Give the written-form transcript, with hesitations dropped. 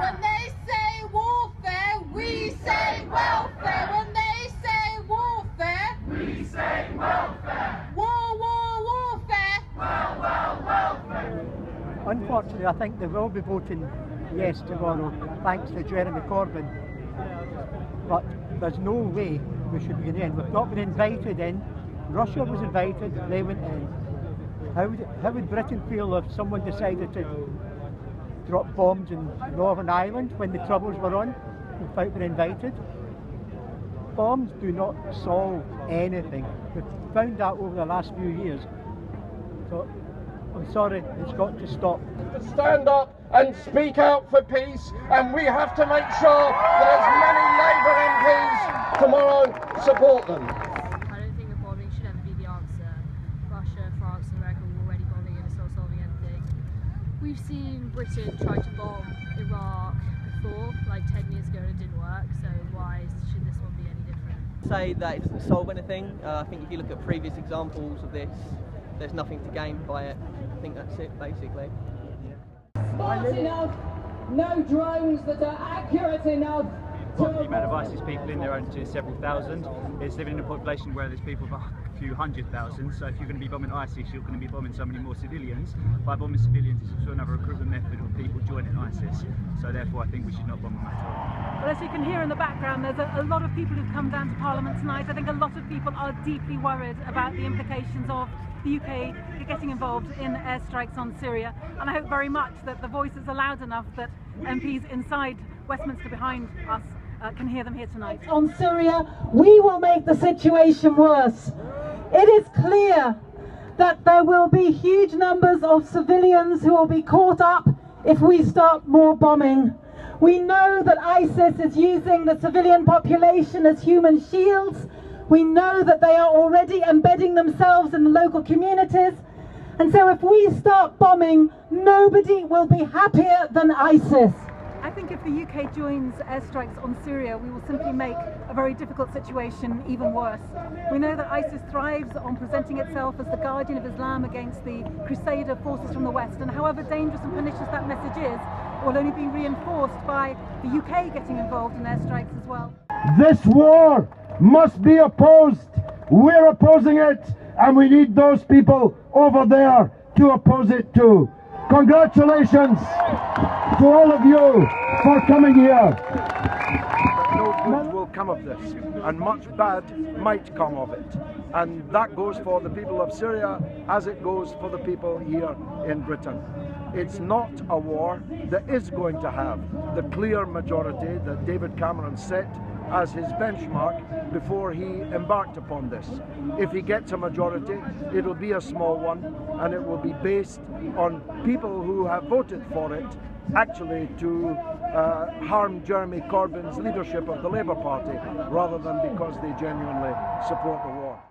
When they say warfare, we say welfare. When they say warfare, we say welfare. War, war, warfare. Well, well, welfare. Unfortunately, I think they will be voting yes tomorrow, thanks to Jeremy Corbyn. But there's no way we should be in. We've not been invited in. Russia was invited, they went in. How would Britain feel if someone decided to drop bombs in Northern Ireland when the Troubles were on without being invited? Bombs do not solve anything. We've found that over the last few years. So I'm sorry, it's got to stop. To stand up and speak out for peace, and we have to make sure that as many Labour MPs tomorrow support them. I don't think that bombing should ever be the answer. Russia, France and America were already bombing and it's not solving anything. We've seen Britain try to bomb Iraq before, like 10 years ago, and it didn't work, so why should this one be any different? Say that it doesn't solve anything. I think if you look at previous examples of this, there's nothing to gain by it. I think that's it, basically. Smart enough, no drones that are accurate enough. The amount of ISIS people in there to several thousand. It's living in a population where there's people of a few 100,000. So if you're going to be bombing ISIS, you're going to be bombing so many more civilians. By bombing civilians, it's also another recruitment method of people joining ISIS. So therefore, I think we should not bomb them at all. Well, as you can hear in the background, there's a lot of people who've come down to Parliament tonight. I think a lot of people are deeply worried about the implications of the UK getting involved in airstrikes on Syria, and I hope very much that the voices are loud enough that MPs inside Westminster behind us can hear them here tonight. On Syria, we will make the situation worse. It is clear that there will be huge numbers of civilians who will be caught up if we start more bombing. We know that ISIS is using the civilian population as human shields. We know that they are already embedding themselves in the local communities. And so if we start bombing, nobody will be happier than ISIS. I think if the UK joins airstrikes on Syria, we will simply make a very difficult situation even worse. We know that ISIS thrives on presenting itself as the guardian of Islam against the crusader forces from the West, and however dangerous and pernicious that message is, it will only be reinforced by the UK getting involved in airstrikes as well. This war must be opposed. We're opposing it, and we need those people over there to oppose it too. Congratulations to all of you for coming here. No good will come of this, and much bad might come of it. And that goes for the people of Syria as it goes for the people here in Britain. It's not a war that is going to have the clear majority that David Cameron set as his benchmark before he embarked upon this. If he gets a majority, it'll be a small one, and it will be based on people who have voted for it actually to harm Jeremy Corbyn's leadership of the Labour Party, rather than because they genuinely support the war.